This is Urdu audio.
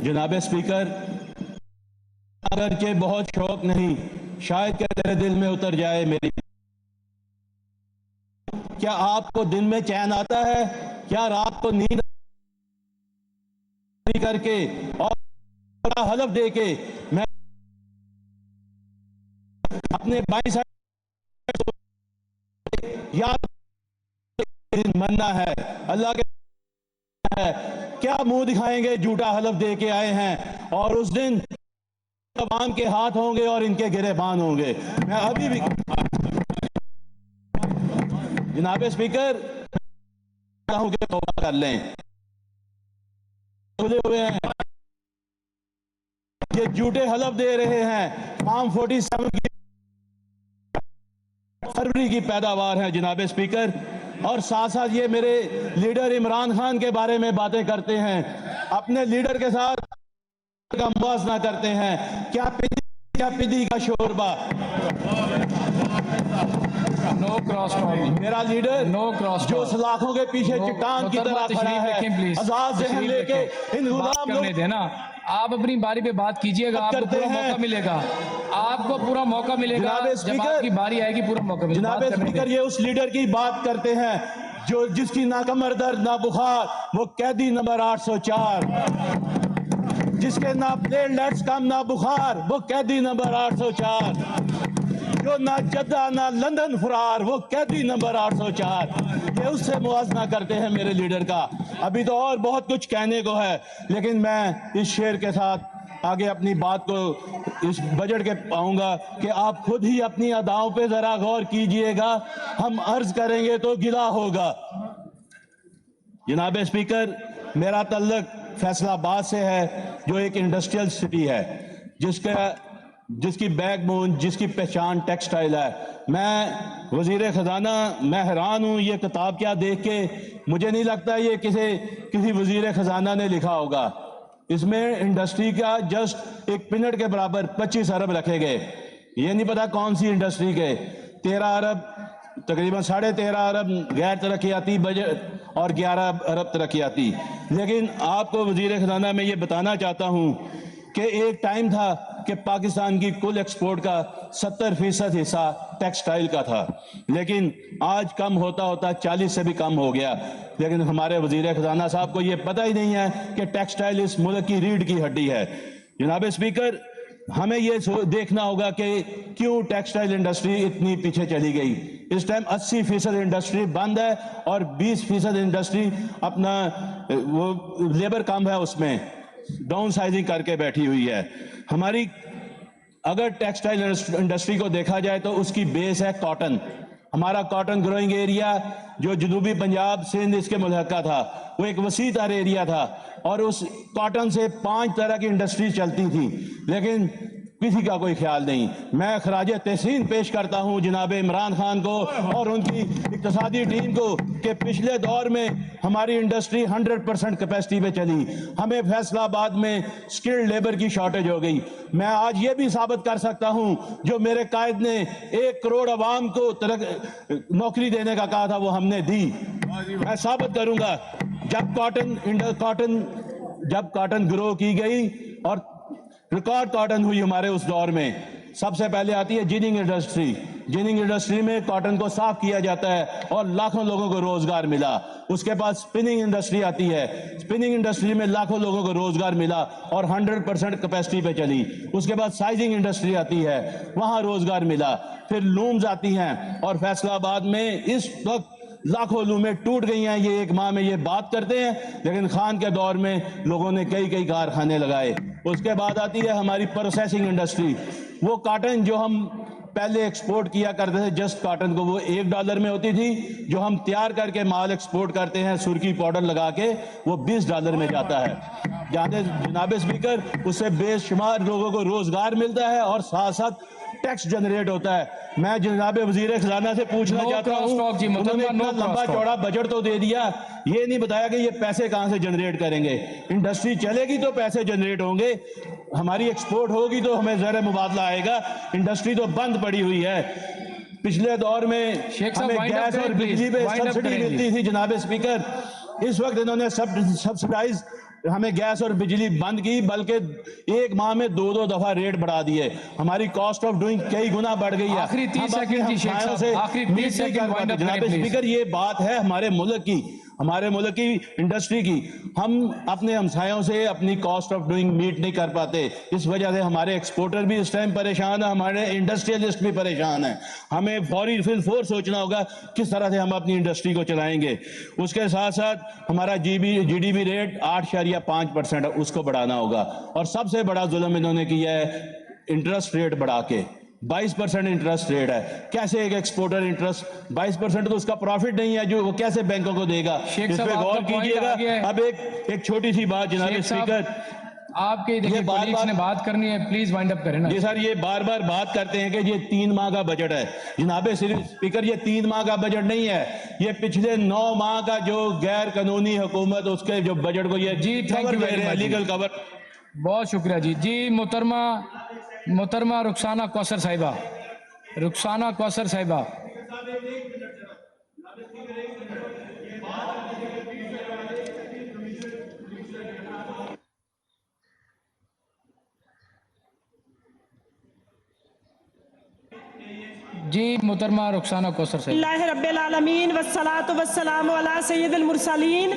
جناب اسپیکر، اگرچہ بہت شوق نہیں، شاید کہ تیرے دل میں اتر جائے میری. کیا آپ کو دن میں چین آتا ہے؟ کیا رات کو نیند کر کے اور حلف دے کے میں اپنے بائیں سائڈ یاد مننا ہے؟ اللہ کے ہے کیا منہ دکھائیں گے؟ جھوٹا حلف دے کے آئے ہیں اور اس دن عوام کے ہاتھ ہوں گے اور ان کے گریبان ہوں گے. میں ابھی بھی جناب اسپیکر ہوں کہ توبہ کر لیں. ہوئے ہیں یہ جھوٹے حلف دے رہے ہیں. فارم 47 کی فروری کی پیداوار ہے جناب اسپیکر، اور ساتھ ساتھ یہ میرے لیڈر عمران خان کے بارے میں باتیں کرتے ہیں. اپنے لیڈر کے ساتھ کا موازنہ کرتے ہیں. کیا پدی کا شوربہ. میرا لیڈر جو سلاخوں کے پیچھے چٹان کی طرح کھڑا ہے، آزاد ذہن لے کے ان غلام کرنے دینا. آپ اپنی باری پہ بات کیجئے گا، آپ کو پورا موقع ملے گا. آپ کو پورا موقع ملے گا جب آپ کی باری آئے گی، پورا موقع ملے گا. جناب اسپیکر، یہ اس لیڈر کی بات کرتے ہیں جو جس کی نہ کمر درد نہ بخار، وہ قیدی نمبر 804. جس کے نہ پلیٹلیٹس کم نہ بخار، وہ قیدی نمبر 804. جو نہ جدہ نہ لندن فرار، وہ قیدی نمبر 804. یہ اس سے موازنہ کرتے ہیں میرے لیڈر کا. ابھی تو اور بہت کچھ کہنے کو ہے، لیکن میں اس شعر کے ساتھ آگے اپنی بات کو اس بجٹ کے پاؤں گا کہ آپ خود ہی اپنی اداؤں پہ ذرا غور کیجئے گا. ہم عرض کریں گے تو گلہ ہوگا. جناب اسپیکر، میرا تعلق فیصل آباد سے ہے جو ایک انڈسٹریل سٹی ہے، جس کی بیک بون، جس کی پہچان ٹیکسٹائل ہے. میں وزیر خزانہ میں حیران ہوں یہ کتاب کیا دیکھ کے. مجھے نہیں لگتا یہ کسی وزیر خزانہ نے لکھا ہوگا. اس میں انڈسٹری کا جسٹ ایک منٹ کے برابر 25 ارب رکھے گئے. یہ نہیں پتا کون سی انڈسٹری کے. 13 ارب تقریباً 13.5 ارب غیر ترقیاتی بجٹ اور 11 ارب ترقیاتی. لیکن آپ کو وزیر خزانہ میں یہ بتانا چاہتا ہوں کہ ایک ٹائم تھا کہ پاکستان کی کل ایکسپورٹ کا 70% حصہ ٹیکسٹائل کا تھا، لیکن آج کم ہوتا ہوتا 40 سے بھی کم ہو گیا. لیکن ہمارے وزیر خزانہ صاحب کو یہ پتہ ہی نہیں ہے کہ ٹیکسٹائل اس ملک کی ریڑھ کی ہڈی ہے. جناب اسپیکر، ہمیں یہ دیکھنا ہوگا کہ کیوں ٹیکسٹائل انڈسٹری اتنی پیچھے چلی گئی. اس ٹائم 80% انڈسٹری بند ہے اور 20% انڈسٹری اپنا وہ لیبر کم ہے اس میں ڈاؤن سائزنگ کر کے بیٹھی ہوئی ہے. ہماری اگر ٹیکسٹائل انڈسٹری کو دیکھا جائے تو اس کی بیس ہے کاٹن. ہمارا کاٹن گروئنگ ایریا جو جنوبی پنجاب سندھ اس کے ملحقہ تھا، وہ ایک وسیع تر ایریا تھا اور اس کاٹن سے 5 طرح کی انڈسٹری چلتی تھی، لیکن کسی کا کوئی خیال نہیں. میں خراج تحسین پیش کرتا ہوں جناب عمران خان کو اور ان کی اقتصادی ٹیم کو کہ پچھلے دور میں ہماری انڈسٹری 100% کیپیسٹی پہ چلی. ہمیں فیصل آباد میں سکلڈ لیبر کی شارٹیج ہو گئی. میں آج یہ بھی ثابت کر سکتا ہوں جو میرے قائد نے 1 کروڑ عوام کو نوکری دینے کا کہا تھا وہ ہم نے دی. میں ثابت کروں گا جب کاٹن گرو کی گئی اور ریکارڈ کاٹن ہوئی ہمارے اس دور میں. سب سے پہلے آتی ہے جیننگ انڈسٹری. جیننگ انڈسٹری میں کاٹن کو صاف کیا جاتا ہے اور لاکھوں لوگوں کو روزگار ملا. اس کے بعد سپننگ انڈسٹری آتی ہے. سپننگ انڈسٹری میں لاکھوں لوگوں کو روزگار ملا اور 100% کیپیسٹی پہ چلی. اس کے بعد سائزنگ انڈسٹری آتی ہے، وہاں روزگار ملا. پھر لومز آتی ہیں اور فیصل آباد میں اس وقت لاکھوں لومیں ٹوٹ گئی ہیں. یہ 1 ماہ میں یہ بات کرتے ہیں، لیکن خان کے دور میں لوگوں نے کئی کارخانے لگائے. اس کے بعد آتی ہے ہماری پروسیسنگ انڈسٹری. وہ کاٹن جو ہم پہلے ایکسپورٹ کیا کرتے تھے جسٹ کاٹن کو، وہ $1 میں ہوتی تھی. جو ہم تیار کر کے مال ایکسپورٹ کرتے ہیں سرخی پاؤڈر لگا کے، وہ $20 میں جاتا ہے. جناب اسپیکر، اس سے بے شمار لوگوں کو روزگار ملتا ہے اور ساتھ ساتھ ٹیکس جنریٹ ہوتا ہے. میں جناب وزیر خزانہ سے پوچھنا چاہتا ہوں، انہوں نے اتنا لمبا چوڑا بجٹ تو دے دیا، یہ نہیں بتایا کہ یہ پیسے کہاں سے جنریٹ کریں گے. انڈسٹری چلے گی تو پیسے جنریٹ ہوں گے، ہماری ایکسپورٹ ہوگی تو ہمیں زر مبادلہ آئے گا. انڈسٹری تو بند پڑی ہوئی ہے. پچھلے دور میں ہمیں گیس اور بجلی پہ سبسڈی ملتی تھی جناب اسپیکر. اس وقت انہوں نے سبسڈائز ہمیں گیس اور بجلی بند کی، بلکہ ایک ماہ میں 2 دفعہ ریٹ بڑھا دیے، ہماری کاسٹ آف ڈوئنگ کئی گنا بڑھ گئی ہے۔ آخری 30 سیکنڈ جی شیخ صاحب، آخری 30 سیکنڈ وائنڈ اپ کریں جناب پلیز۔ اسپیکر، یہ بات ہے ہمارے ملک کی انڈسٹری کی، ہم اپنے ہمسایوں سے اپنی کاسٹ آف ڈوئنگ میٹ نہیں کر پاتے، اس وجہ سے ہمارے ایکسپورٹر بھی اس ٹائم پریشان ہیں، ہمارے انڈسٹریلسٹ بھی پریشان ہیں۔ ہمیں فور سوچنا ہوگا کس طرح سے ہم اپنی انڈسٹری کو چلائیں گے۔ اس کے ساتھ ساتھ ہمارا جی ڈی پی ریٹ 8.5% ہے، اس کو بڑھانا ہوگا۔ اور سب سے بڑا ظلم انہوں نے کیا ہے انٹرسٹ ریٹ بڑھا کے، 22% انٹرسٹ ریٹ ہے۔ کیسے ایک ایکسپورٹر انٹرسٹ 22% تو اس کا پروفٹ نہیں ہے جو وہ کیسے بینکوں کو دے گا؟ شیخ اس صاحب پہ آپ غور کا پوائنٹ کیجئے گا۔ آ گیا ہے۔ اب ایک چھوٹی سی بات جناب شیخ صاحب اسپیکر، آپ کے دیکھیں کولیگز نے بات کرنی ہے، پلیز وائنڈ اپ کریں نا۔ جی سر، یہ بار بار بات کرتے ہیں کہ یہ 3 ماہ کا بجٹ ہے۔ جناب اسپیکر، یہ 3 ماہ کا بجٹ نہیں ہے، یہ پچھلے 9 ماہ کا جو غیر قانونی حکومت اس کے جو بجٹ کو یہ جی thank you very much, legal cover. بہت شکریہ جی۔ جی محترمہ رخسانہ کوثر صاحبہ، رخسانہ کوثر صاحبہ۔ جی محترمہ رخسانہ کوثر صاحبہ۔ اللہ رب العالمین والصلاة والسلام علی سید المرسلین